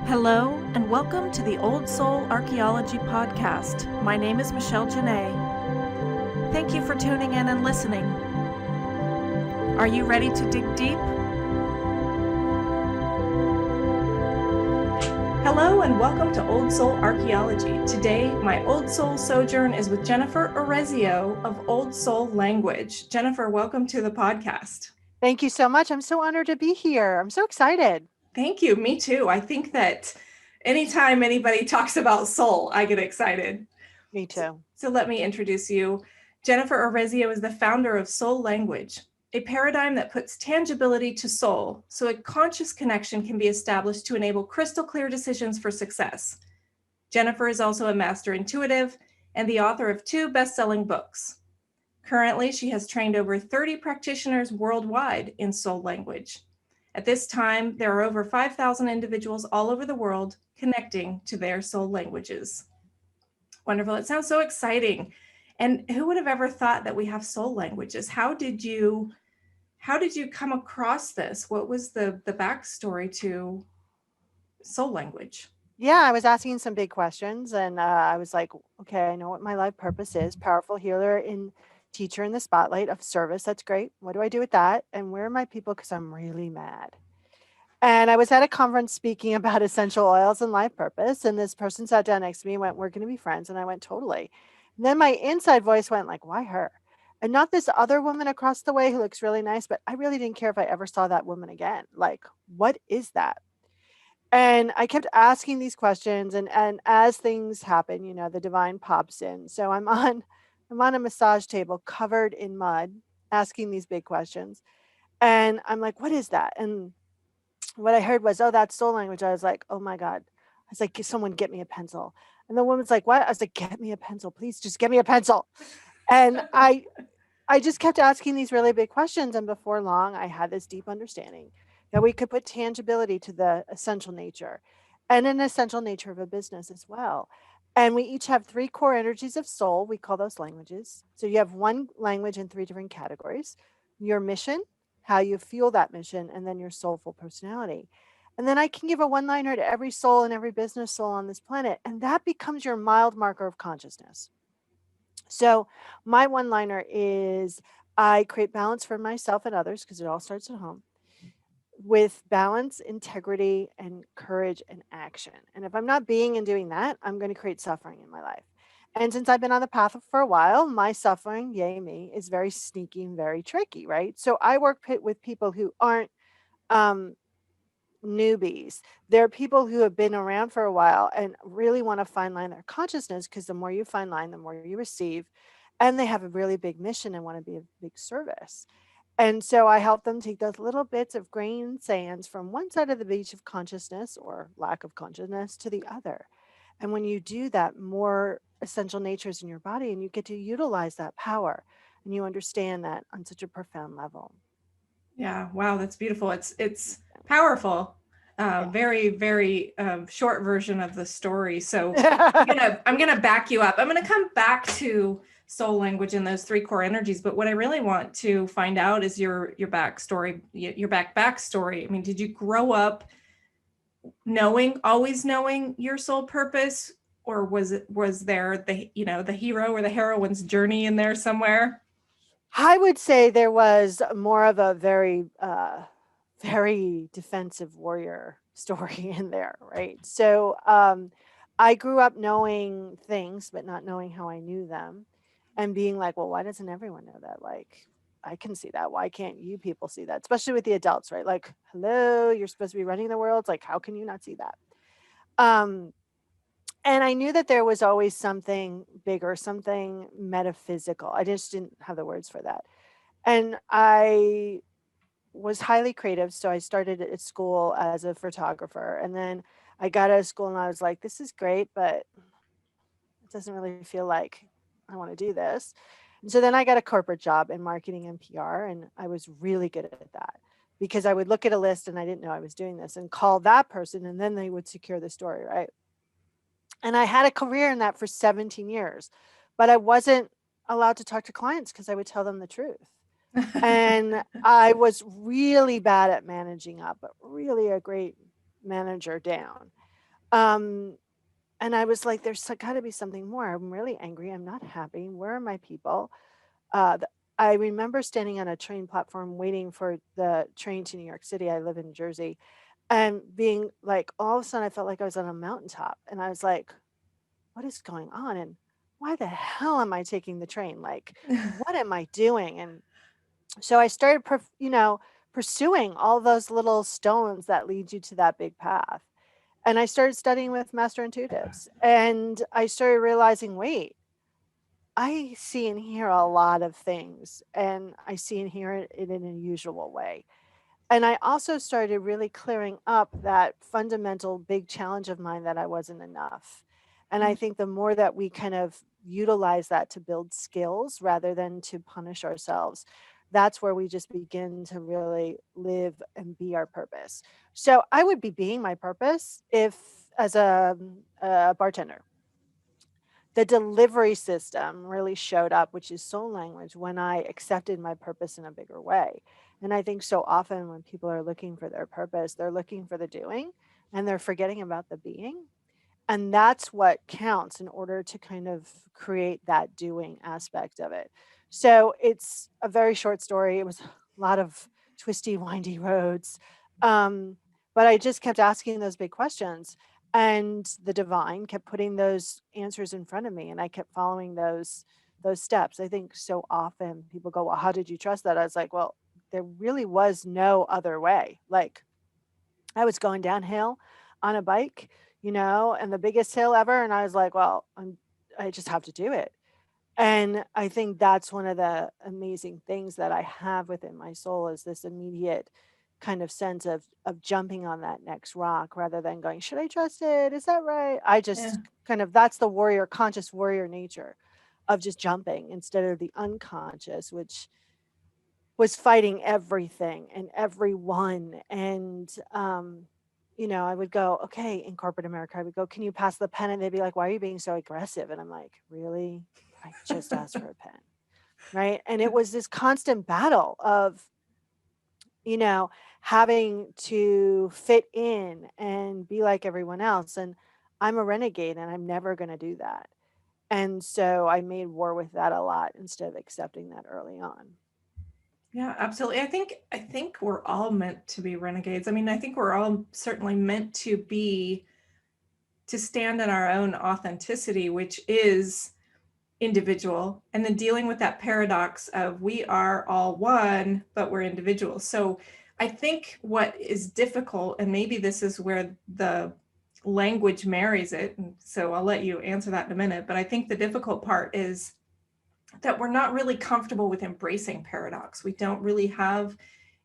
Hello, and welcome to the Old Soul Archaeology Podcast. My name is Michelle Janae. Thank you for tuning in and listening. Are you ready to dig deep? Hello, and welcome to Old Soul Archaeology. Today, my Old Soul sojourn is with Jennifer Urezzio of Old Soul Language. Jennifer, welcome to the podcast. Thank you so much. I'm so honored to be here. I'm so excited. Thank you. Me too. I think that anytime anybody talks about soul, I get excited. Me too. So let me introduce you. Jennifer Urezzio is the founder of Soul Language, a paradigm that puts tangibility to soul so a conscious connection can be established to enable crystal clear decisions for success. Jennifer is also a master intuitive and the author of 2 best-selling books. Currently, she has trained over 30 practitioners worldwide in soul language. At this time, there are over 5,000 individuals all over the world connecting to their soul languages. Wonderful. It sounds so exciting. And who would have ever thought that we have soul languages? How did you come across this? What was the backstory to soul language? Yeah, I was asking some big questions and I was like, okay, I know what my life purpose is. Powerful healer in teacher in the spotlight of service. That's great. What do I do with that? And where are my people? Because I'm really mad. And I was at a conference speaking about essential oils and life purpose. And this person sat down next to me and went, we're going to be friends. And I went, totally. And then my inside voice went like, why her? And not this other woman across the way who looks really nice, but I really didn't care if I ever saw that woman again. Like, what is that? And I kept asking these questions, and as things happen, you know, the divine pops in. So I'm on a massage table covered in mud, asking these big questions. And I'm like, what is that? And what I heard was, oh, that's soul language. I was like, oh my God. I was like, someone get me a pencil. And the woman's like, what? I was like, get me a pencil, please. Just get me a pencil. And I just kept asking these really big questions. And before long, I had this deep understanding that we could put tangibility to the essential nature and an essential nature of a business as well. And we each have 3 core energies of soul. We call those languages. So you have one language in 3 different categories: your mission, how you feel that mission, and then your soulful personality. And then I can give a one-liner to every soul and every business soul on this planet. And that becomes your mild marker of consciousness. So my one-liner is, I create balance for myself and others, because it all starts at home, with balance, integrity, and courage and action. And if I'm not being and doing that, I'm going to create suffering in my life. And since I've been on the path for a while, my suffering, yay me, is very sneaky and very tricky, right? So I work with people who aren't um, newbies. They're people who have been around for a while and really want to fine line their consciousness, because the more you fine line, the more you receive. And they have a really big mission and want to be a big service. And so I help them take those little bits of grain sands from one side of the beach of consciousness or lack of consciousness to the other. And when you do that, more essential natures in your body, and you get to utilize that power, and you understand that on such a profound level. Yeah, wow, that's beautiful. It's powerful. Very, very short version of the story. So I'm gonna back you up. I'm gonna come back to soul language and those 3 core energies. But what I really want to find out is your backstory, your backstory. I mean, did you grow up always knowing your soul purpose, or was there the hero or the heroine's journey in there somewhere? I would say there was more of a very, very defensive warrior story in there, right? So I grew up knowing things, but not knowing how I knew them, and being like, well, why doesn't everyone know that? Like, I can see that. Why can't you people see that? Especially with the adults, right? Like, hello, you're supposed to be running the world. It's like, how can you not see that? Um, and I knew that there was always something bigger, something metaphysical. I just didn't have the words for that. And I was highly creative. So I started at school as a photographer. And then I got out of school and I was like, this is great, but it doesn't really feel like I want to do this. And so then I got a corporate job in marketing and PR. And I was really good at that, because I would look at a list and I didn't know I was doing this and call that person, and then they would secure the story, right? And I had a career in that for 17 years, but I wasn't allowed to talk to clients because I would tell them the truth. And I was really bad at managing up, but really a great manager down. Um, and I was like, there's got to be something more. I'm really angry. I'm not happy. Where are my people? I remember standing on a train platform waiting for the train to New York City. I live in Jersey, and being like, all of a sudden, I felt like I was on a mountaintop, and I was like, what is going on? And why the hell am I taking the train? Like, what am I doing? And so I started, pursuing all those little stones that lead you to that big path. And I started studying with master intuitives, and I started realizing, wait, I see and hear a lot of things, and I see and hear it in an unusual way. And I also started really clearing up that fundamental big challenge of mine that I wasn't enough. And I think the more that we kind of utilize that to build skills rather than to punish ourselves, that's where we just begin to really live and be our purpose. So I would be being my purpose if, as a bartender, the delivery system really showed up, which is soul language, when I accepted my purpose in a bigger way. And I think so often when people are looking for their purpose, they're looking for the doing and they're forgetting about the being. And that's what counts in order to kind of create that doing aspect of it. So it's a very short story. It was a lot of twisty, windy roads. Um, but I just kept asking those big questions. And the divine kept putting those answers in front of me. And I kept following those steps. I think so often people go, well, how did you trust that? I was like, well, there really was no other way. Like, I was going downhill on a bike, and the biggest hill ever. And I was like, well, I just have to do it. And I think that's one of the amazing things that I have within my soul is this immediate kind of sense of jumping on that next rock rather than going, should I trust it? Is that right? I Yeah. just kind of, that's the warrior, conscious warrior nature of just jumping instead of the unconscious, which was fighting everything and everyone. And, I would go, okay, in corporate America, I would go, can you pass the pen? And they'd be like, why are you being so aggressive? And I'm like, really? I just asked for a pen. Right. And it was this constant battle of, you know, having to fit in and be like everyone else. And I'm a renegade and I'm never going to do that. And so I made war with that a lot instead of accepting that early on. Yeah, absolutely. I think we're all meant to be renegades. I mean, I think we're all certainly meant to stand in our own authenticity, which is individual, and then dealing with that paradox of we are all one, but we're individuals. So I think what is difficult, and maybe this is where the language marries it, and so I'll let you answer that in a minute, but I think the difficult part is that we're not really comfortable with embracing paradox. We don't really have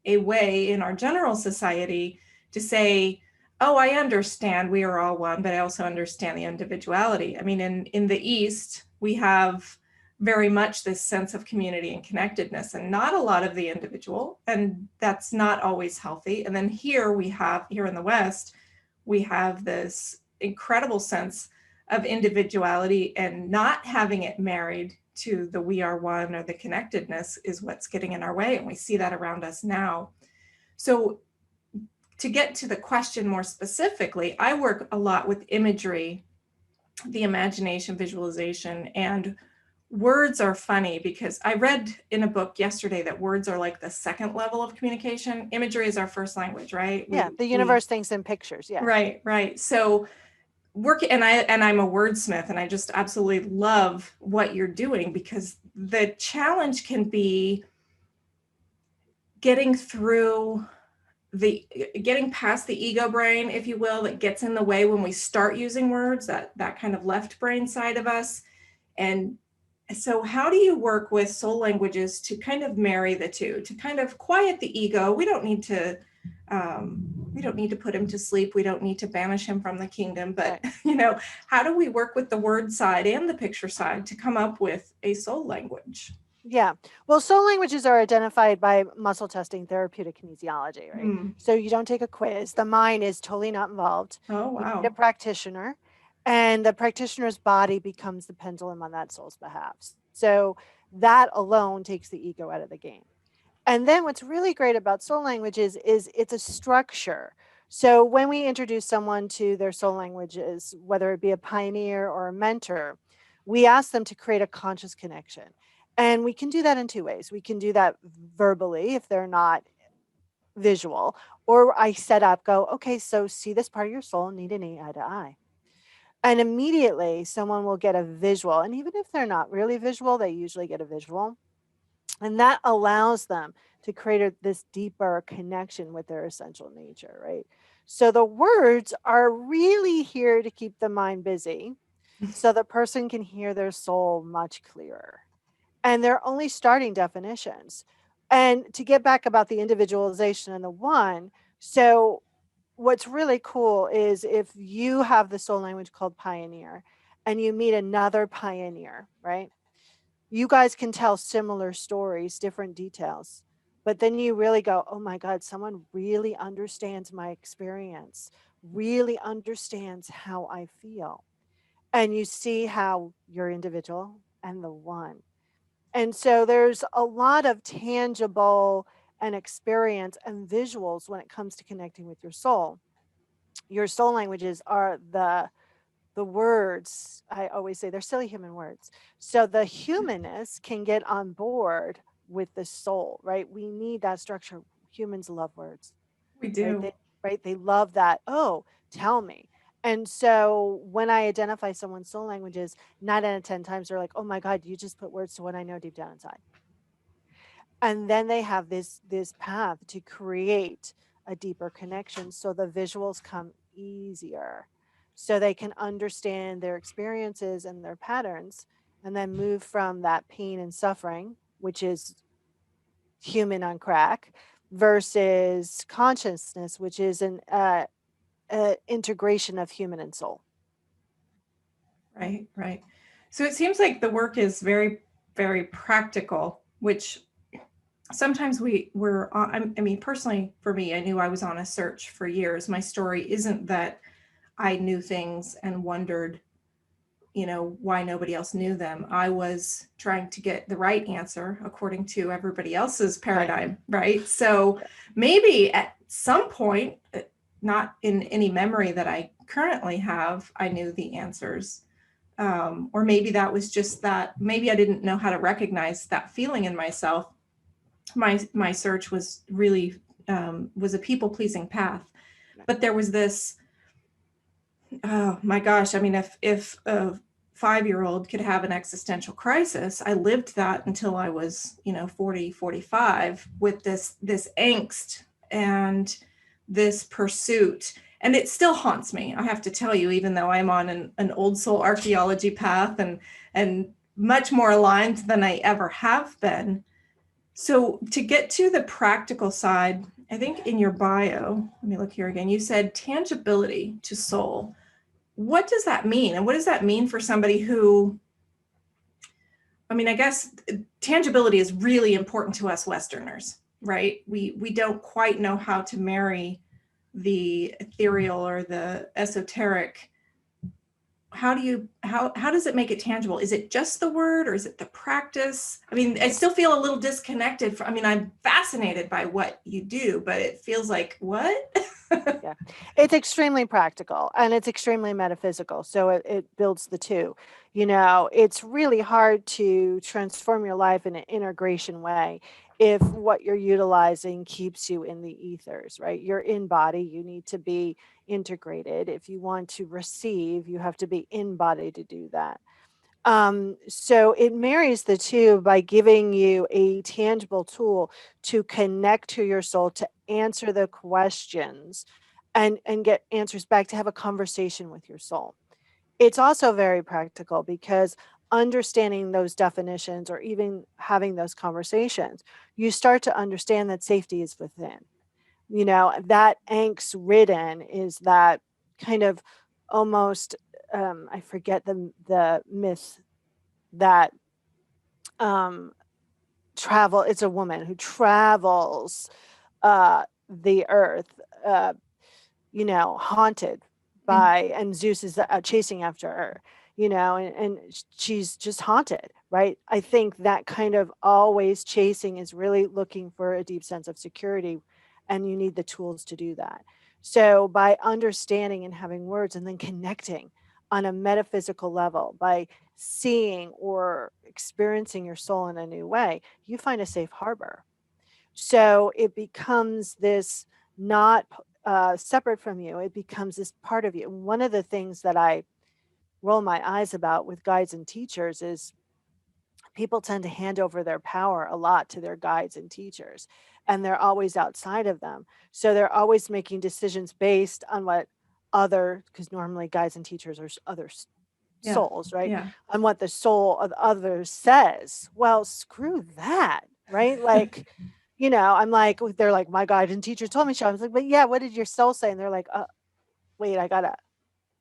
a way in our general society to say, oh, I understand we are all one, but I also understand the individuality. I mean, in the East, we have very much this sense of community and connectedness and not a lot of the individual. And that's not always healthy. And then here in the West, we have this incredible sense of individuality, and not having it married to the we are one or the connectedness is what's getting in our way. And we see that around us now. So to get to the question more specifically, I work a lot with imagery, the imagination, visualization, and words are funny because I read in a book yesterday that words are like the second level of communication. Imagery is our first language, right? Yeah. The We universe thinks in pictures. Yeah. right. So I'm a wordsmith, and I just absolutely love what you're doing, because the challenge can be getting through getting past the ego brain, if you will, that gets in the way when we start using words, that kind of left brain side of us. And so how do you work with soul languages to kind of marry the two, to kind of quiet the ego? We don't need to put him to sleep. We don't need to banish him from the kingdom. But, Right. how do we work with the word side and the picture side to come up with a soul language? Yeah. Well, soul languages are identified by muscle testing therapeutic kinesiology, right? Hmm. So you don't take a quiz. The mind is totally not involved. Oh, You need a wow. practitioner, and the practitioner's body becomes the pendulum on that soul's behalf. So that alone takes the ego out of the game. And then what's really great about soul languages is it's a structure. So when we introduce someone to their soul languages, whether it be a pioneer or a mentor, we ask them to create a conscious connection. And we can do that in two ways. We can do that verbally if they're not visual, or I set up, go, okay, so see this part of your soul, knee to knee, eye to eye. And immediately someone will get a visual. And even if they're not really visual, they usually get a visual. And that allows them to create this deeper connection with their essential nature, right? So the words are really here to keep the mind busy so the person can hear their soul much clearer. And they're only starting definitions. And to get back about the individualization and the one, so what's really cool is if you have the soul language called pioneer and you meet another pioneer, right? You guys can tell similar stories, different details. But then you really go, oh my God, someone really understands my experience, really understands how I feel. And you see how you're individual and the one. And so there's a lot of tangible and experience and visuals when it comes to connecting with your soul. Your soul languages are the words. I always say they're silly human words. So the humanness can get on board with the soul, right? We need that structure. Humans love words, We right? do. They love that. Oh, tell me. And so when I identify someone's soul languages, 9 out of 10 times they're like, oh my God, you just put words to what I know deep down inside. And then they have this path to create a deeper connection, so the visuals come easier, so they can understand their experiences and their patterns, and then move from that pain and suffering, which is human on crack, versus consciousness, which is an integration of human and soul. Right, right. So it seems like the work is very, very practical, which sometimes we're on, I mean, personally for me, I knew I was on a search for years. My story isn't that I knew things and wondered, why nobody else knew them. I was trying to get the right answer according to everybody else's paradigm, right? So maybe at some point, not in any memory that I currently have, I knew the answers. Or maybe that was just that, maybe I didn't know how to recognize that feeling in myself. My search was really was a people pleasing path, but there was this, oh my gosh, I mean, if a 5-year-old could have an existential crisis, I lived that until I was 40, 45, with this angst and this pursuit. And it still haunts me, I have to tell you, even though I'm on an old soul archaeology path and much more aligned than I ever have been. So to get to the practical side, I think in your bio, let me look here again, you said tangibility to soul. What does that mean? And what does that mean for somebody who, I mean, I guess tangibility is really important to us Westerners, right? We don't quite know how to marry the ethereal or the esoteric. How does it make it tangible? Is it just the word, or is it the practice? I mean, I still feel a little disconnected from, I mean, I'm fascinated by what you do, but it feels like, what? Yeah, it's extremely practical and it's extremely metaphysical. So it builds the two. It's really hard to transform your life in an integration way if what you're utilizing keeps you in the ethers, right? You're in body, you need to be integrated. If you want to receive, you have to be in body to do that. So it marries the two by giving you a tangible tool to connect to your soul, to answer the questions and get answers back, to have a conversation with your soul. It's also very practical because understanding those definitions or even having those conversations, you start to understand that safety is within. That angst ridden is that kind of almost, I forget the myth that um it's a woman who travels the earth, haunted by, and Zeus is chasing after her, and she's just haunted, right? I think that kind of always chasing is really looking for a deep sense of security, and you need the tools to do that. So by understanding and having words and then connecting on a metaphysical level, by seeing or experiencing your soul in a new way, you find a safe harbor. So it becomes this not separate from you, it becomes this part of you. One of the things that I roll my eyes about with guides and teachers is people tend to hand over their power a lot to their guides and teachers, and they're always outside of them. So they're always making decisions based on what other, because normally guides and teachers are Yeah. souls, right? Yeah. On what the soul of others says. Well, screw that, right? Like, I'm like, they're like, my guide and teacher told me so. I was like, but yeah, what did your soul say? And they're like, wait, I gotta,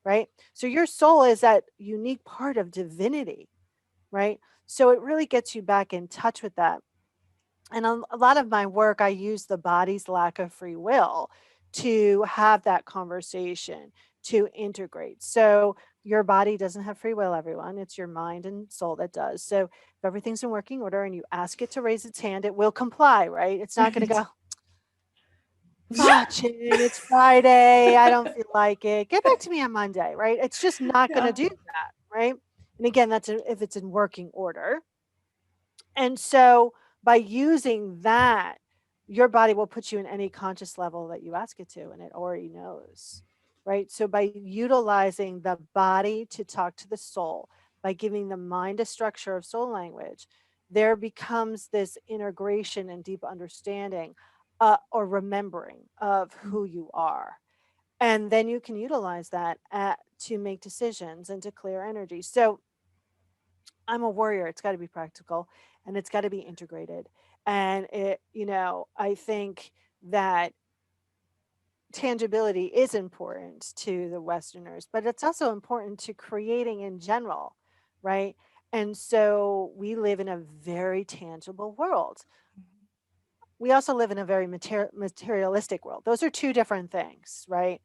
right? So your soul is that unique part of divinity, right? So it really gets you back in touch with that. And a lot of my work, I use the body's lack of free will to have that conversation, to integrate. So your body doesn't have free will, everyone. It's your mind and soul that does. So if everything's in working order and you ask it to raise its hand, it will comply, right? It's not going to Right. go, Chin, it's Friday. I don't feel like it. Get back to me on Monday, right? It's just not going to Yeah. do that, right? And again, if it's in working order. And so by using that, your body will put you in any conscious level that you ask it to, and it already knows, right? So by utilizing the body to talk to the soul, by giving the mind a structure of soul language, there becomes this integration and deep understanding or remembering of who you are. And then you can utilize that to make decisions and to clear energy. So I'm a warrior. It's got to be practical and it's got to be integrated. And I think that tangibility is important to the Westerners, but it's also important to creating in general, right? And so we live in a very tangible world. We also live in a very materialistic world. Those are two different things, right?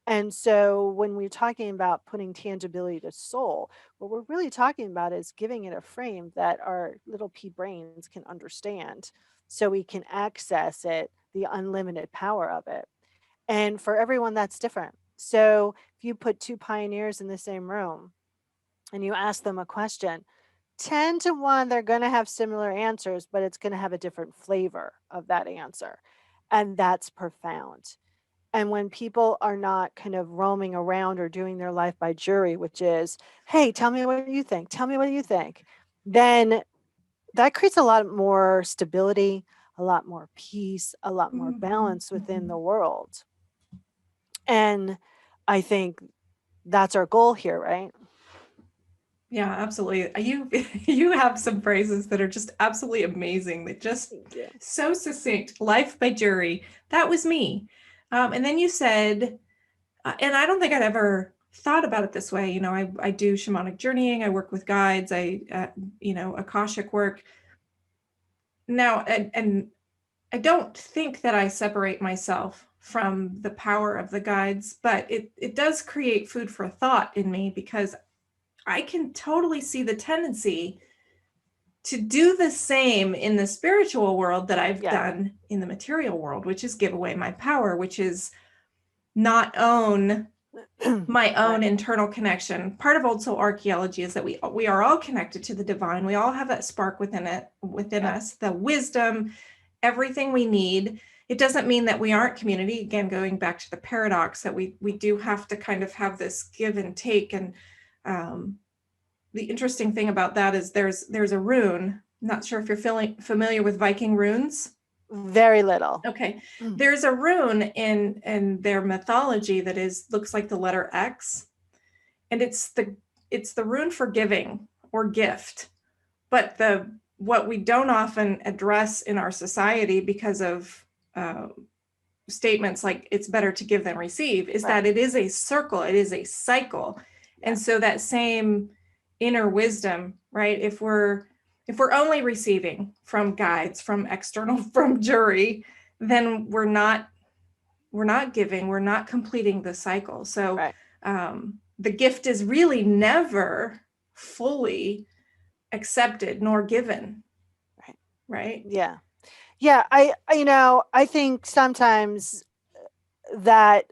And so when we're talking about putting tangibility to soul, what we're really talking about is giving it a frame that our little pea brains can understand so we can access it, the unlimited power of it. And for everyone, that's different. So if you put two pioneers in the same room and you ask them a question, 10 to 1, they're going to have similar answers, but it's going to have a different flavor of that answer. And that's profound. And when people are not kind of roaming around or doing their life by jury, which is, hey, tell me what you think, tell me what you think, then that creates a lot more stability, a lot more peace, a lot more Mhm. balance within the Mhm. world. And I think that's our goal here, right? Yeah, absolutely. You you have some phrases that are just absolutely amazing. That just Thank you. so succinct. Life by jury. That was me. And then you said, and I don't think I'd ever thought about it this way. I do shamanic journeying. I work with guides. Akashic work. Now, and I don't think that I separate myself from the power of the guides, but it does create food for thought in me because I can totally see the tendency to do the same in the spiritual world that I've Yeah. done in the material world, which is give away my power, which is not own my Right. own internal connection. Part of old soul archaeology is that we are all connected to the divine. We all have that spark within Yeah. us, the wisdom, everything we need. It doesn't mean that we aren't community. Again, going back to the paradox that we do have to kind of have this give and take. And the interesting thing about that is there's a rune. I'm not sure if you're familiar with Viking runes. Very little. Okay, there's a rune in their mythology that looks like the letter X, and it's the rune for giving or gift. But what we don't often address in our society because of uh, statements like it's better to give than receive is Right. that it is a circle, it is a cycle. Yeah. And so that same inner wisdom, right? If we're only receiving from guides, from external, from jury, then we're not giving, we're not completing the cycle. So Right. the gift is really never fully accepted nor given, Right. right? Yeah. Yeah. I think sometimes that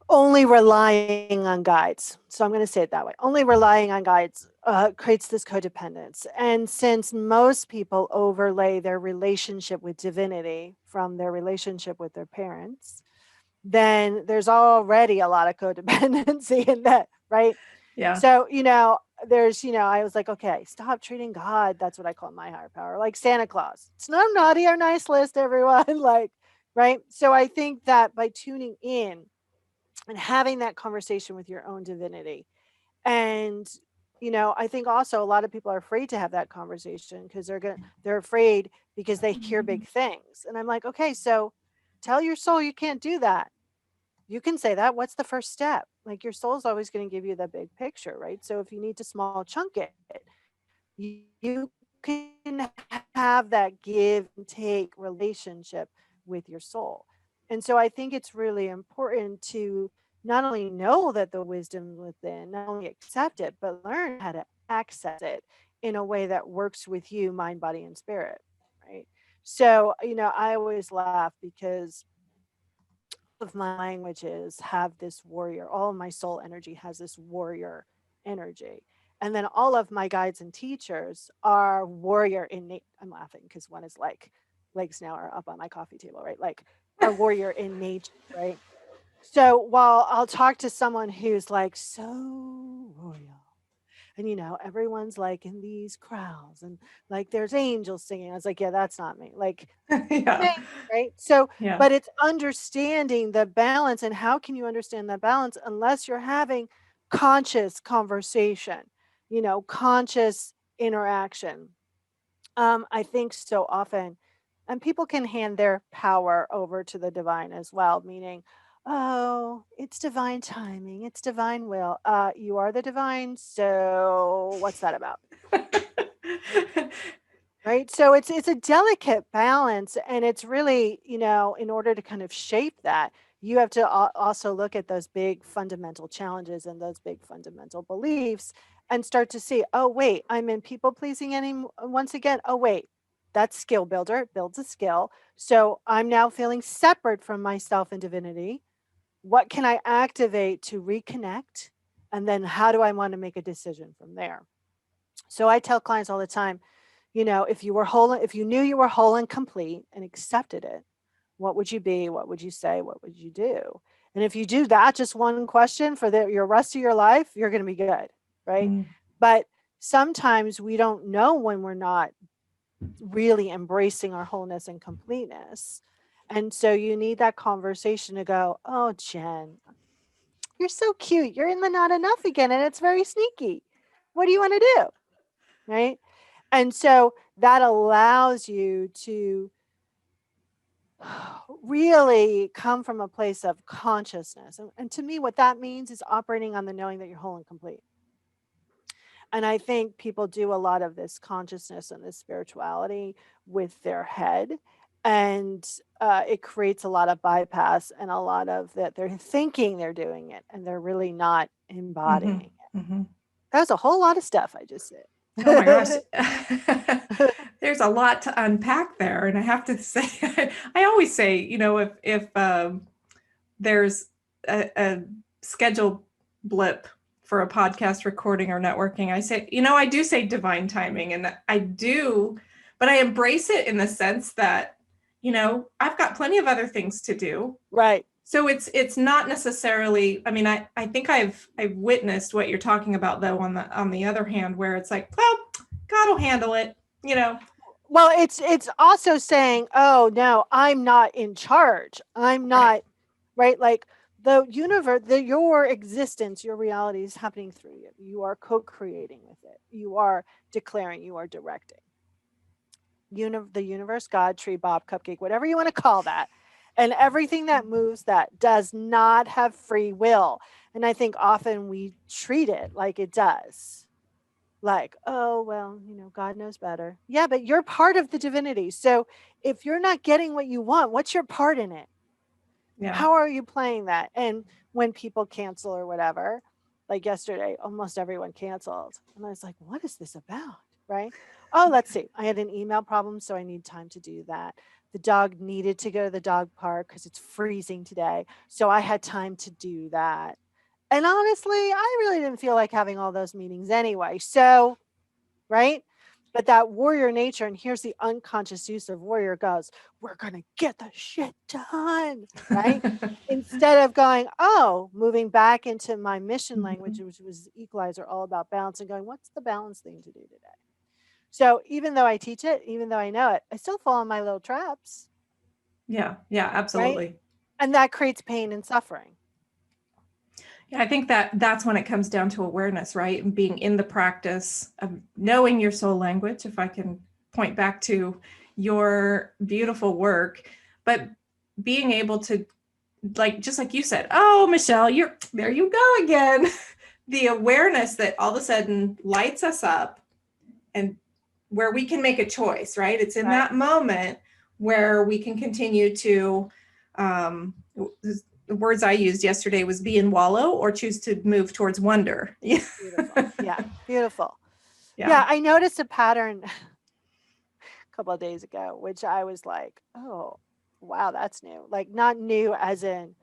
only relying on guides. So I'm going to say it that way. Only relying on guides creates this codependence. And since most people overlay their relationship with divinity from their relationship with their parents, then there's already a lot of codependency in that, right? Yeah. So, there's, I was like, okay, stop treating God. That's what I call my higher power, like Santa Claus. It's not naughty or nice list, everyone. Like, right. So I think that by tuning in and having that conversation with your own divinity, and I think also a lot of people are afraid to have that conversation because they're afraid because they hear big things. And I'm like, okay, so tell your soul you can't do that. You can say that. What's the first step? Like, your soul's always going to give you the big picture, right? So if you need to small chunk it, you can have that give and take relationship with your soul. And so I think it's really important to not only know that the wisdom within, not only accept it, but learn how to access it in a way that works with you, mind, body, and spirit. Right. So, I always laugh because of my languages have this warrior, all of my soul energy has this warrior energy. And then all of my guides and teachers are warrior in I'm laughing because one is like legs now are up on my coffee table, right? Like, are warrior in nature, right? So while I'll talk to someone who's like so royal, and everyone's like in these crowds and like there's angels singing, I was like, yeah, that's not me. Like, Yeah. thing, right? So, Yeah. but it's understanding the balance. And how can you understand that balance unless you're having conscious conversation, conscious interaction? I think so often, and people can hand their power over to the divine as well, meaning, oh, it's divine timing, it's divine will. You are the divine, so what's that about? Right. So it's a delicate balance. And it's really, in order to kind of shape that, you have to also look at those big fundamental challenges and those big fundamental beliefs and start to see, oh, wait, I'm in people pleasing once again. Oh, wait, that's skill builder. It builds a skill. So I'm now feeling separate from myself and divinity. What can I activate to reconnect? And then how do I want to make a decision from there? So I tell clients all the time, if you were whole, if you knew you were whole and complete and accepted it, what would you be? What would you say? What would you do? And if you do that, just one question for your rest of your life, you're going to be good, right? Mm. But sometimes we don't know when we're not really embracing our wholeness and completeness. And so you need that conversation to go, oh, Jen, you're so cute. You're in the not enough again, and it's very sneaky. What do you want to do? Right. And so that allows you to really come from a place of consciousness. And to me, what that means is operating on the knowing that you're whole and complete. And I think people do a lot of this consciousness and this spirituality with their head. And it creates a lot of bypass and a lot of that they're thinking they're doing it and they're really not Hmm. embodying it. Hmm. That was a whole lot of stuff I just Oh my gosh. said. There's a lot to unpack there. And I have to say, I always say, if there's a schedule blip for a podcast recording or networking, I say, I do say divine timing, and I do, but I embrace it in the sense that, I've got plenty of other things to do. Right. So it's not necessarily, I mean, I think I've witnessed what you're talking about though on the other hand, where it's like, well, God will handle it, Well, it's also saying, oh no, I'm not in charge. I'm Right. not, right. Like, the universe, your existence, your reality is happening through you. You are co-creating with it. You are declaring, you are directing. The universe, God, tree, Bob, cupcake, whatever you want to call that. And everything that moves that does not have free will. And I think often we treat it like it does. Like, oh, well, God knows better. Yeah, but you're part of the divinity. So if you're not getting what you want, what's your part in it? Yeah. How are you playing that? And when people cancel or whatever, like yesterday, almost everyone canceled. And I was like, what is this about? Right? Oh, let's see. I had an email problem, so I need time to do that. The dog needed to go to the dog park because it's freezing today. So I had time to do that. And honestly, I really didn't feel like having all those meetings anyway. So, right? But that warrior nature, and here's the unconscious use of warrior goes, we're going to get the shit done, right? Instead of going, oh, moving back into my mission language, which was equalizer, all about balance, and going, what's the balance thing to do today? So even though I teach it, even though I know it, I still fall in my little traps. Yeah, yeah, Right. absolutely. And that creates pain and suffering. Yeah, I think that that's when it comes down to awareness, right? And being in the practice of knowing your soul language, if I can point back to your beautiful work, but being able to, like, just like you said, oh, Michelle, you're there, you go again. The awareness that all of a sudden lights us up, and where we can make a choice, right? It's in that moment where we can continue to, the words I used yesterday was be in wallow or choose to move towards wonder. Yeah. Beautiful. Yeah. Beautiful. Yeah. Yeah. I noticed a pattern a couple of days ago, which I was like, oh, wow, that's new. Like not new as in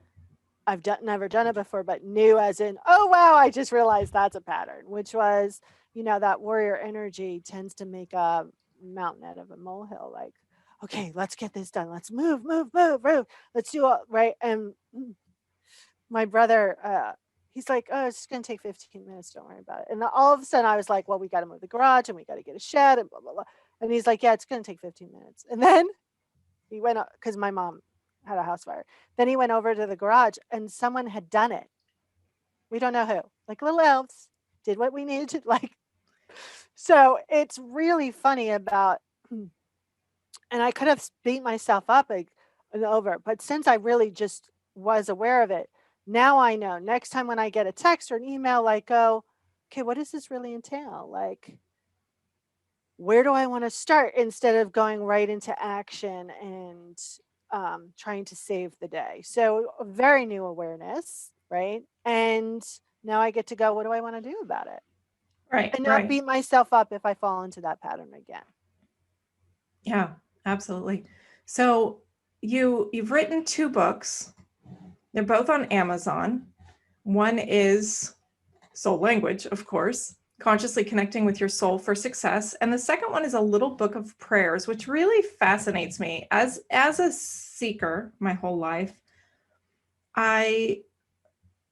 I've never done it before, but new as in, oh, wow, I just realized that's a pattern, which was, that warrior energy tends to make a mountain out of a molehill. Like, okay, let's get this done. Let's move, move, move, move. Let's do it. Right. And my brother, he's like, oh, it's just going to take 15 minutes. Don't worry about it. And all of a sudden I was like, well, we got to move the garage and we got to get a shed and blah, blah, blah. And he's like, yeah, it's going to take 15 minutes. And then he went up because my mom had a house fire. Then he went over to the garage and someone had done it. We don't know who, like little elves did what we needed to like. So it's really funny about, and I could have beat myself up and over, but since I really just was aware of it, now I know next time when I get a text or an email, like, oh, okay, what does this really entail? Like, where do I want to start instead of going right into action and trying to save the day? So a very new awareness, right? And now I get to go, what do I want to do about it? Right. And not Right. beat myself up if I fall into that pattern again. Yeah, absolutely. So you've written 2 books. They're both on Amazon. One is Soul Language, of course, Consciously Connecting with Your Soul for Success. And the second one is a little book of prayers, which really fascinates me. As a seeker my whole life, I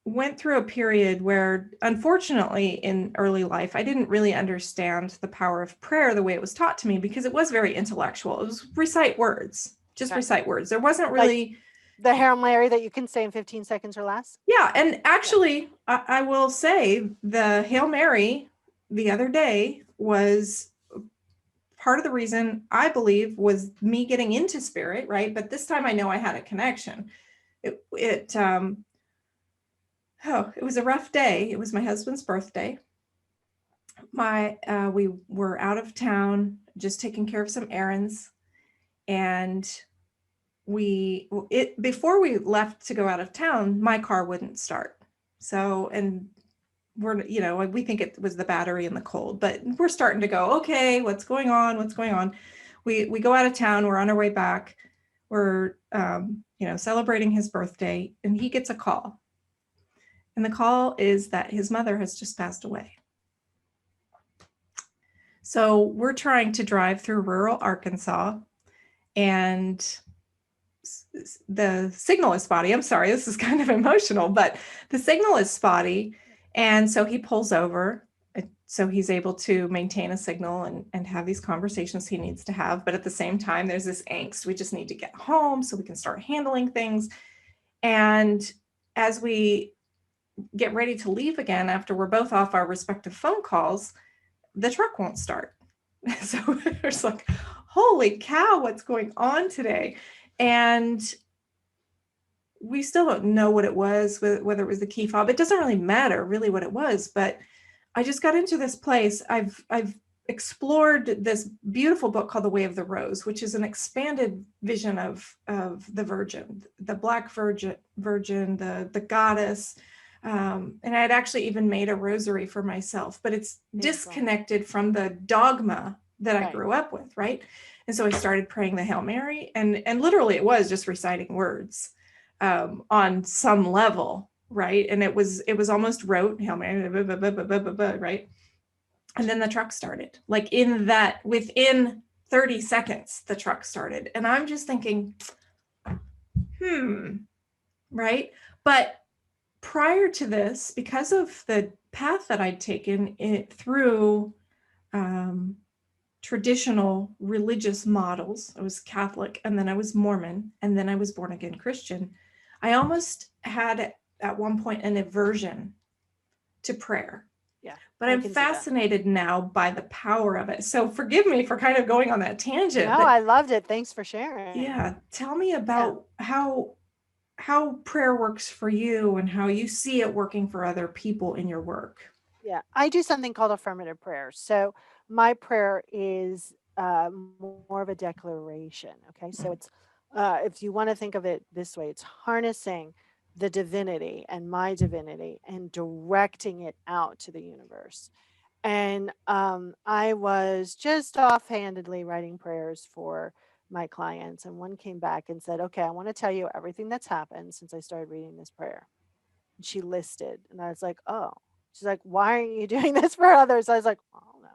went through a period where, unfortunately, in early life, I didn't really understand the power of prayer the way it was taught to me because it was very intellectual. It was recite words, just recite words. There wasn't really... Like the Hail Mary that you can say in 15 seconds or less. Yeah. And actually, I will say the Hail Mary the other day was part of the reason I believe was me getting into spirit, right? But this time I know I had a connection. It was a rough day. It was my husband's birthday. We were out of town, just taking care of some errands, and before we left to go out of town, my car wouldn't start. So, and we think it was the battery in the cold, but we're starting to go, okay, what's going on? What's going on? We go out of town. We're on our way back. We're, celebrating his birthday, and he gets a call. And the call is that his mother has just passed away. So we're trying to drive through rural Arkansas, and the signal is spotty. I'm sorry, this is kind of emotional, but the signal is spotty. And so he pulls over. So he's able to maintain a signal and have these conversations he needs to have. But at the same time, there's this angst. We just need to get home so we can start handling things. And as we get ready to leave again, after we're both off our respective phone calls, the truck won't start. So there's like, holy cow, what's going on today? And we still don't know what it was, whether it was the key fob. It doesn't really matter really what it was, but I just got into this place. I've explored this beautiful book called The Way of the Rose, which is an expanded vision of the Virgin, the Black Virgin, the goddess. And I had actually even made a rosary for myself, but it's disconnected from the dogma that I Right. grew up with, right? And so I started praying the Hail Mary, and literally it was just reciting words on some level, right? And it was almost rote, Hail Mary, right? And then the truck started. Like within 30 seconds, the truck started. And I'm just thinking, right? But prior to this, because of the path that I'd taken through traditional religious models, I was Catholic, and then I was Mormon, and then I was born again Christian, I almost had at one point an aversion to prayer. Yeah. But I I'm can see that. fascinated now by the power of it. So forgive me for kind of going on that tangent, No, but I loved it. Thanks for sharing. yeah, tell me Yeah. about how prayer works for you and how you see it working for other people in your work. Yeah. I do something called affirmative prayer. So my prayer is more of a declaration. Okay. So it's, if you want to think of it this way, it's harnessing the divinity and my divinity and directing it out to the universe. And I was just offhandedly writing prayers for my clients. And one came back and said, okay, I want to tell you everything that's happened since I started reading this prayer. And she listed, and I was like, oh, she's like, why aren't you doing this for others? I was like, oh, no.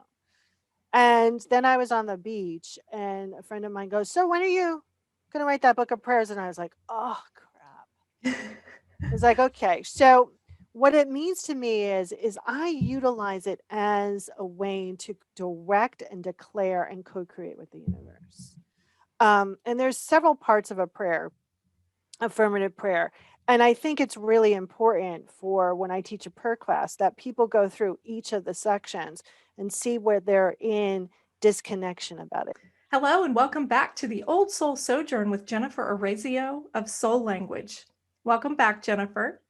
And then I was on the beach, and a friend of mine goes, so when are you going to write that book of prayers? And I was like, oh, crap. It's like, okay, so what it means to me is I utilize it as a way to direct and declare and co-create with the universe. And there's several parts of a prayer, affirmative prayer. And I think it's really important for when I teach a prayer class that people go through each of the sections and see where they're in disconnection about it. Hello, and welcome back to the Old Soul Sojourn with Jennifer Urezzio of Soul Language. Welcome back, Jennifer.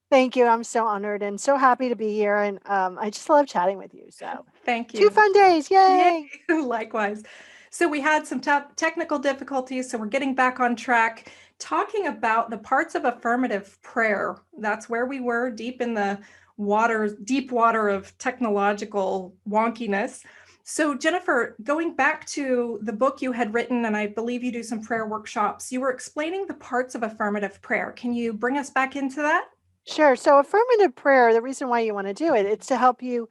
Thank you. I'm so honored and so happy to be here. And I just love chatting with you. So Thank 2 you. fun days. Yay, Yay. likewise. So we had some technical difficulties, so we're getting back on track, talking about the parts of affirmative prayer. That's where we were, deep in the deep water of technological wonkiness. So Jennifer, going back to the book you had written, and I believe you do some prayer workshops, you were explaining the parts of affirmative prayer. Can you bring us back into that? Sure. So affirmative prayer, the reason why you want to do it, it's to help you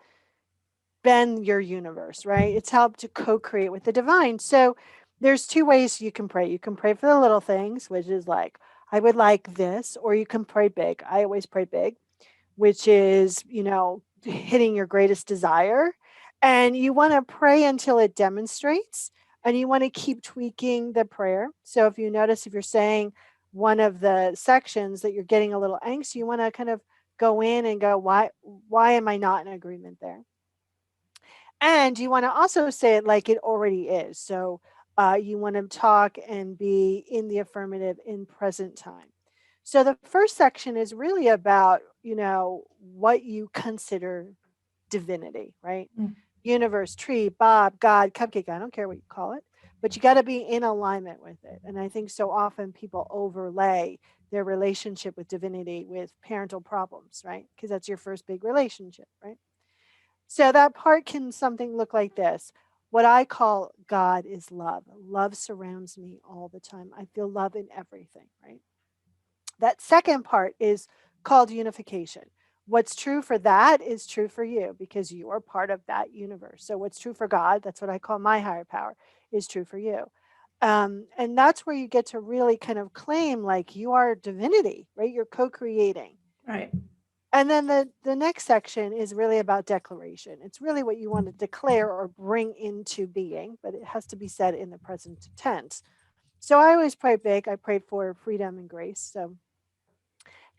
bend your universe, right? It's help to co-create with the divine. So there's two ways you can pray. You can pray for the little things, which is like, I would like this, or you can pray big. I always pray big, which is, hitting your greatest desire. And you want to pray until it demonstrates, and you want to keep tweaking the prayer. So if you notice, if you're saying one of the sections that you're getting a little anxious, you want to kind of go in and go, why am I not in agreement there? And you want to also say it like it already is. So you want to talk and be in the affirmative in present time. So the first section is really about, what you consider divinity, right? Mm. Universe, tree, Bob, God, cupcake, I don't care what you call it, but you got to be in alignment with it. And I think so often people overlay their relationship with divinity with parental problems, right? Because that's your first big relationship, right? So that part can something look like this. What I call God is love. Love surrounds me all the time. I feel love in everything, right? That second part is called unification. What's true for that is true for you because you are part of that universe. So what's true for God, that's what I call my higher power, is true for you. And that's where you get to really kind of claim like you are divinity, right? You're co-creating. Right. And then the next section is really about declaration. It's really what you want to declare or bring into being, but it has to be said in the present tense. So I always pray big. I prayed for freedom and grace. So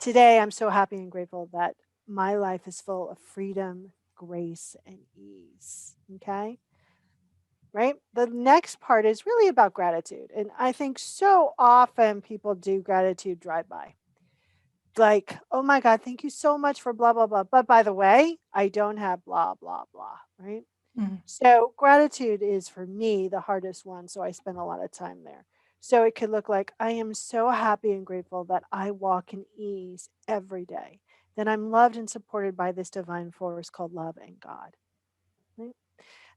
today I'm so happy and grateful that my life is full of freedom, grace, and ease. Okay. Right. The next part is really about gratitude. And I think so often people do gratitude drive by like, oh my God, thank you so much for blah, blah, blah. But by the way, I don't have blah, blah, blah. Right. Mm. So gratitude is for me the hardest one. So I spend a lot of time there. So it could look like I am so happy and grateful that I walk in ease every day, that I'm loved and supported by this divine force called love and God. Right?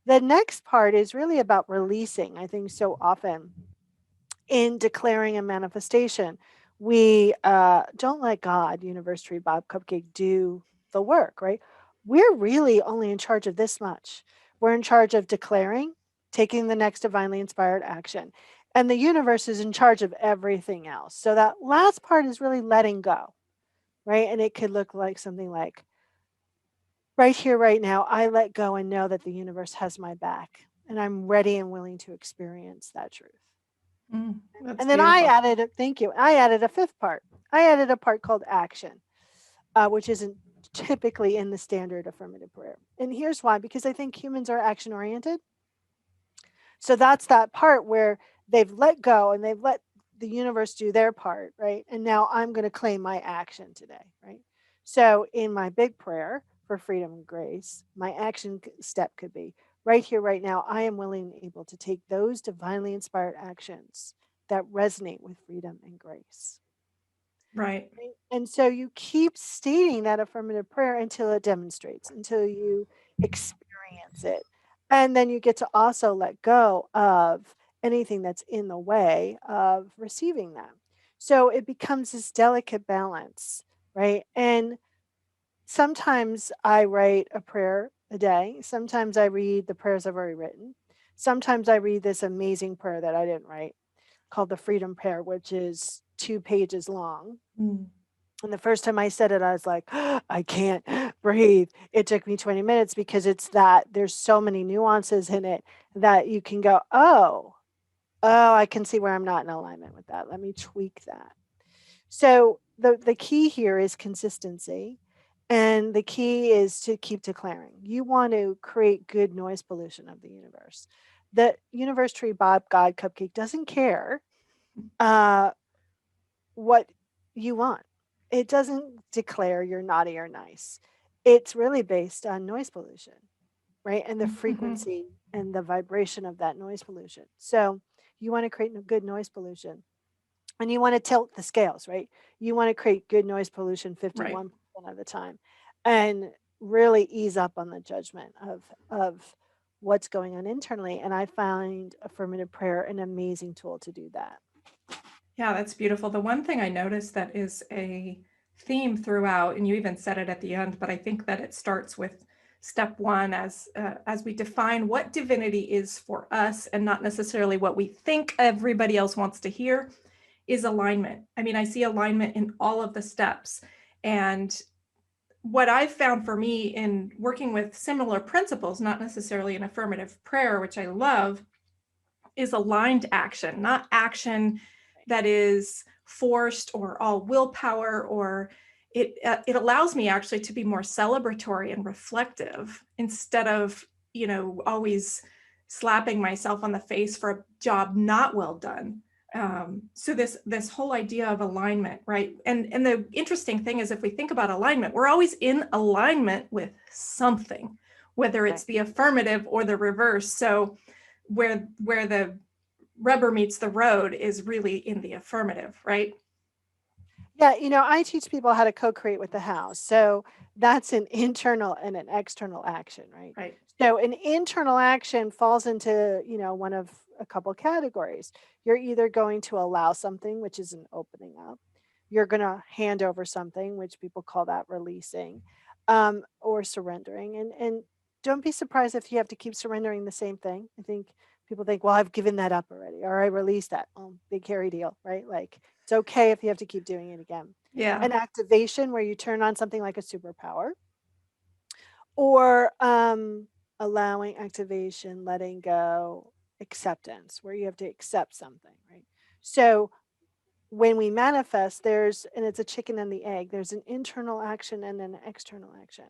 The next part is really about releasing. I think so often in declaring a manifestation, we don't let God, Universe Tree, Bob Cupcake, do the work, right? We're really only in charge of this much. We're in charge of declaring, taking the next divinely inspired action. And the universe is in charge of everything else. So that last part is really letting go, right? And it could look like something like, right here, right now, I let go and know that the universe has my back. And I'm ready and willing to experience that truth. That's And then I beautiful. added, thank you, I added a fifth part. I added a part called action, which isn't typically in the standard affirmative prayer. And here's why, because I think humans are action oriented. So that's that part where they've let go and they've let the universe do their part, right? And now I'm going to claim my action today, right? So in my big prayer for freedom and grace, my action step could be right here, right now, I am willing and able to take those divinely inspired actions that resonate with freedom and grace. Right. Right? And so you keep stating that affirmative prayer until it demonstrates, until you experience it. And then you get to also let go of anything that's in the way of receiving that. So it becomes this delicate balance, right? And sometimes I write a prayer a day. Sometimes I read the prayers I've already written. Sometimes I read this amazing prayer that I didn't write called the Freedom Prayer, which is 2 pages long. Mm. And the first time I said it, I was like, I can't breathe. It took me 20 minutes because it's that there's so many nuances in it that you can go, oh, I can see where I'm not in alignment with that. Let me tweak that. So the key here is consistency. And the key is to keep declaring. You want to create good noise pollution of the universe. The universe tree Bob God Cupcake doesn't care uh, what you want. It doesn't declare you're naughty or nice. It's really based on noise pollution, right? And the Mhm. frequency and the vibration of that noise pollution. So you want to create a good noise pollution and you want to tilt the scales, right? You want to create good noise pollution Right. 51% of the time and really ease up on the judgment of what's going on internally. And I find affirmative prayer an amazing tool to do that. Yeah, that's beautiful. The one thing I noticed that is a theme throughout, and you even said it at the end, but I think that it starts with step one as we define what divinity is for us, and not necessarily what we think everybody else wants to hear, is alignment. I mean, I see alignment in all of the steps, and what I've found for me in working with similar principles, not necessarily an affirmative prayer, which I love, is aligned action, not action that is forced or all willpower, or it allows me actually to be more celebratory and reflective instead of, always slapping myself on the face for a job not well done. So this whole idea of alignment, right? And the interesting thing is, if we think about alignment, we're always in alignment with something, whether it's Right. the affirmative or the reverse. So where the rubber meets the road is really in the affirmative, right? Yeah, I teach people how to co-create with the house. So that's an internal and an external action, right? Right. So an internal action falls into, one of a couple categories. You're either going to allow something, which is an opening up. You're going to hand over something, which people call that releasing, or surrendering. And don't be surprised if you have to keep surrendering the same thing. I think people think, well, I've given that up already, or I released that. Oh, big hairy deal, right? Like it's okay if you have to keep doing it again. Yeah. An activation where you turn on something like a superpower, or allowing activation, letting go, acceptance, where you have to accept something, right? So when we manifest, and it's a chicken and the egg, there's an internal action and an external action.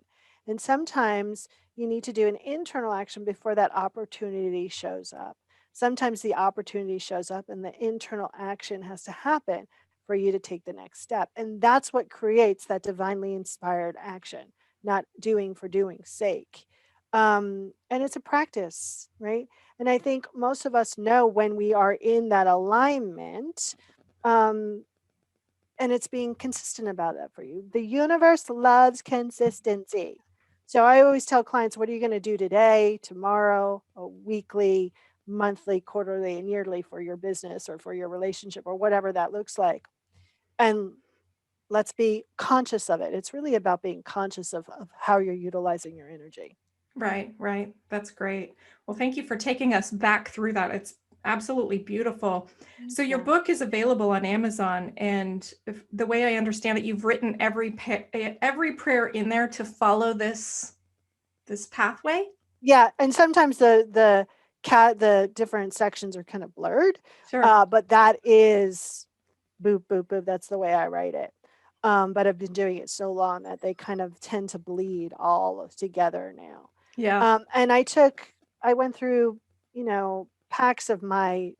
And sometimes you need to do an internal action before that opportunity shows up. Sometimes the opportunity shows up and the internal action has to happen for you to take the next step. And that's what creates that divinely inspired action, not doing for doing's sake. And it's a practice, right? And I think most of us know when we are in that alignment, um, and it's being consistent about that for you. The universe loves consistency. So I always tell clients, what are you going to do today, tomorrow, or weekly, monthly, quarterly, and yearly for your business or for your relationship or whatever that looks like? And let's be conscious of it. It's really about being conscious of how you're utilizing your energy. Right, right. That's great. Well, thank you for taking us back through that. It's absolutely beautiful. Thank So your you. book is available on Amazon, and the way I understand it, you've written every prayer in there to follow this pathway. Yeah, and sometimes the different sections are kind of blurred, Sure. but that is boop boop boop. That's the way I write it. But I've been doing it so long that they kind of tend to bleed all together now. Yeah. And I went through, packs of my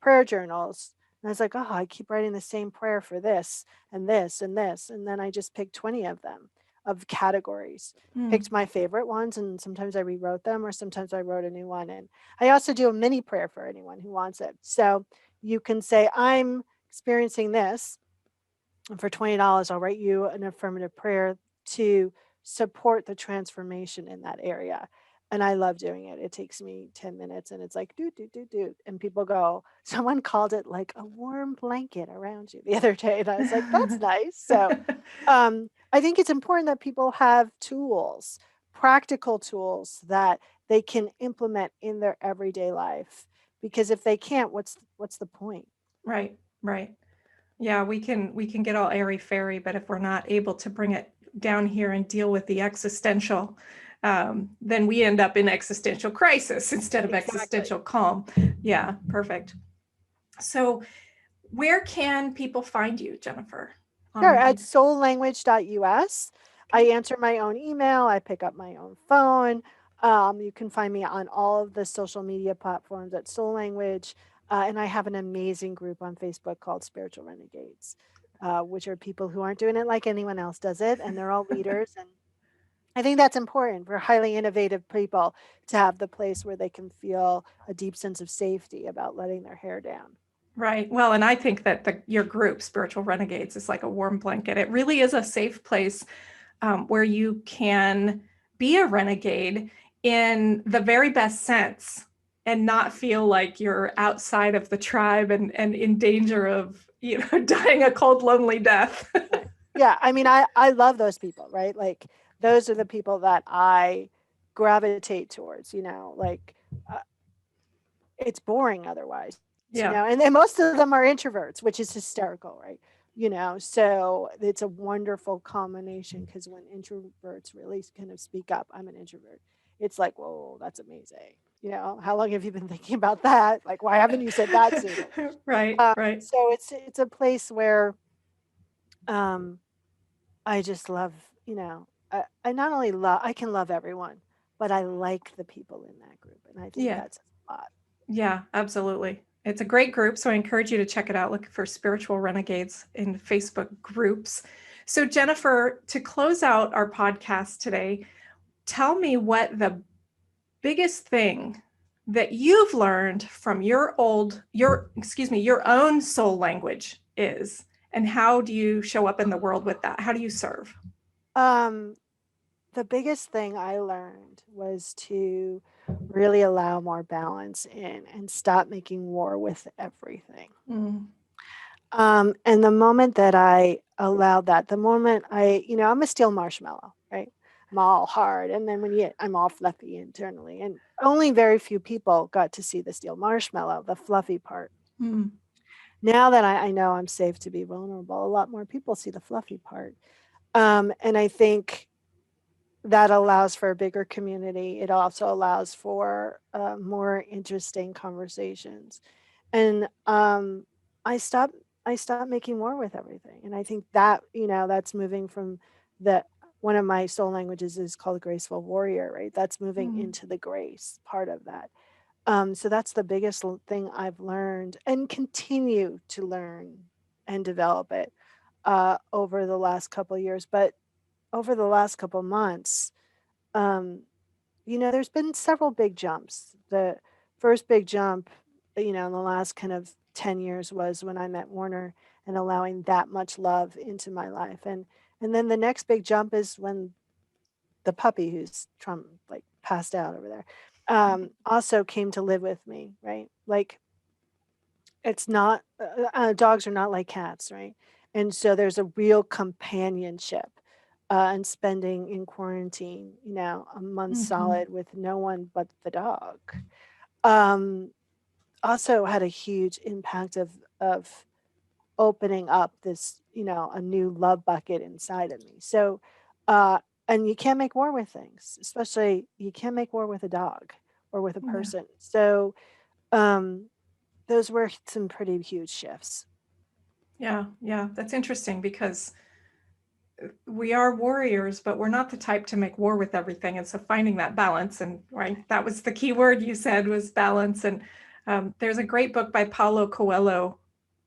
prayer journals. And I was like, oh, I keep writing the same prayer for this and this and this. And then I just picked 20 of them of categories, Hmm. picked my favorite ones. And sometimes I rewrote them or sometimes I wrote a new one. And I also do a mini prayer for anyone who wants it. So you can say, I'm experiencing this. And for $20, I'll write you an affirmative prayer to support the transformation in that area. And I love doing it. It takes me 10 minutes and it's like, do, do, do, do. And people go, someone called it like a warm blanket around you the other day. And I was like, that's nice. So I think it's important that people have tools, practical tools that they can implement in their everyday life. Because if they can't, what's the point? Right, right. Yeah, we can get all airy fairy, but if we're not able to bring it down here and deal with the existential, then we end up in existential crisis instead of Exactly. existential calm. Yeah, perfect. So, where can people find you, Jennifer, Sure, at online? soullanguage.us. I Okay. answer my own email, I pick up my own phone. You can find me on all of the social media platforms at Soul Language. And I have an amazing group on Facebook called Spiritual Renegades, which are people who aren't doing it like anyone else does it. And they're all leaders. And I think that's important for highly innovative people to have the place where they can feel a deep sense of safety about letting their hair down. Right. Well, and I think that your group, Spiritual Renegades, is like a warm blanket. It really is a safe place where you can be a renegade in the very best sense and not feel like you're outside of the tribe and in danger of, dying a cold, lonely death. Right. Yeah, I mean, I love those people, right? Like those are the people that I gravitate towards, like uh, it's boring otherwise, Yeah. and then most of them are introverts, which is hysterical, right? So it's a wonderful combination because when introverts really kind of speak up, I'm an introvert. It's like, whoa, that's amazing. How long have you been thinking about that? Like, why haven't you said that sooner? Right, right. So it's a place where um, I just love, I not only love, I can love everyone, but I like the people in that group. And I think Yeah. that's a lot. Yeah, absolutely. It's a great group, so I encourage you to check it out. Look for Spiritual Renegades in Facebook groups. So, Jennifer, to close out our podcast today, tell me what the biggest thing that you've learned from your own soul language is, and how do you show up in the world with that? How do you serve? Um, the biggest thing I learned was to really allow more balance in and stop making war with everything. Mm, And the moment that I allowed that, the moment I'm a steel marshmallow, right? I'm all hard. And then I'm all fluffy internally. And only very few people got to see the steel marshmallow, the fluffy part. mm, Now that I know I'm safe to be vulnerable, a lot more people see the fluffy part. And I think that allows for a bigger community. It also allows for more interesting conversations. And I stopped I stopped making war with everything. And I think that, that's moving from the one of my soul languages is called graceful warrior, right? That's moving mm. into the grace part of that. So that's the biggest thing I've learned and continue to learn and develop it over the last couple of years. But over the last couple of months, um, there's been several big jumps. The first big jump, in the last kind of 10 years was when I met Warner and allowing that much love into my life. And then the next big jump is when the puppy who's like passed out over there, also came to live with me, right? Like it's not dogs are not like cats, right? And so there's a real companionship, and spending in quarantine, a month Mhm. solid with no one but the dog. Um, Also had a huge impact of opening up this, a new love bucket inside of me. So, uh, and you can't make war with things, especially you can't make war with a dog or with a Yeah. person. So, um, those were some pretty huge shifts. Yeah. Yeah. That's interesting because we are warriors, but we're not the type to make war with everything. And so finding that balance, and right, that was the key word you said, was balance. And there's a great book by Paulo Coelho,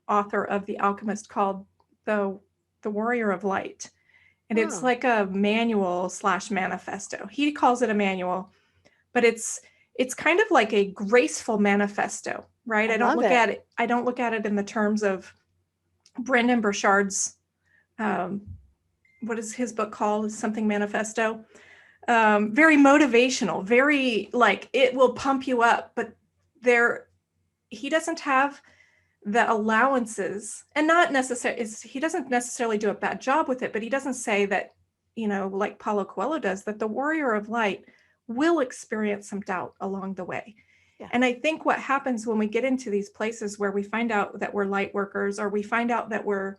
author of The Alchemist, called the Warrior of Light. And it's Oh, like a manual slash manifesto. He calls it a manual, but it's kind of like a graceful manifesto, right? I love it. I don't look at it in the terms of Brendan Burchard's um, what is his book called? Something Manifesto. Very motivational, very like it will pump you up, but there he doesn't have the allowances, and not necessarily he doesn't necessarily do a bad job with it, but he doesn't say that, like Paulo Coelho does, that the warrior of light will experience some doubt along the way. Yeah. And I think what happens when we get into these places where we find out that we're light workers, or we find out that we're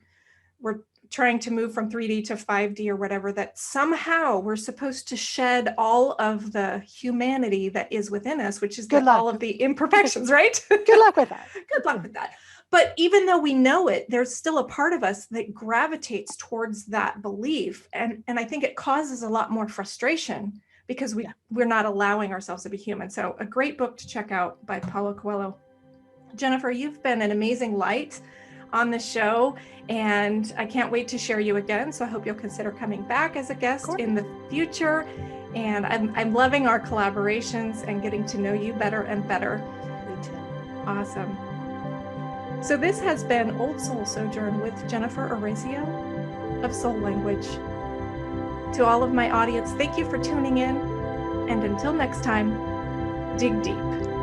trying to move from 3D to 5D or whatever, that somehow we're supposed to shed all of the humanity that is within us, which is Good luck. all of the imperfections, right? Good luck with that. Good luck with that. But even though we know it, there's still a part of us that gravitates towards that belief. And I think it causes a lot more frustration because we're not allowing ourselves to be human. So a great book to check out by Paulo Coelho. Jennifer, you've been an amazing light on the show, and I can't wait to share you again. So I hope you'll consider coming back as a guest in the future. And I'm loving our collaborations and getting to know you better and better. Me too. Awesome. So this has been Old Soul Sojourn with Jennifer Urezzio of Soul Language. To all of my audience, thank you for tuning in. And until next time, dig deep.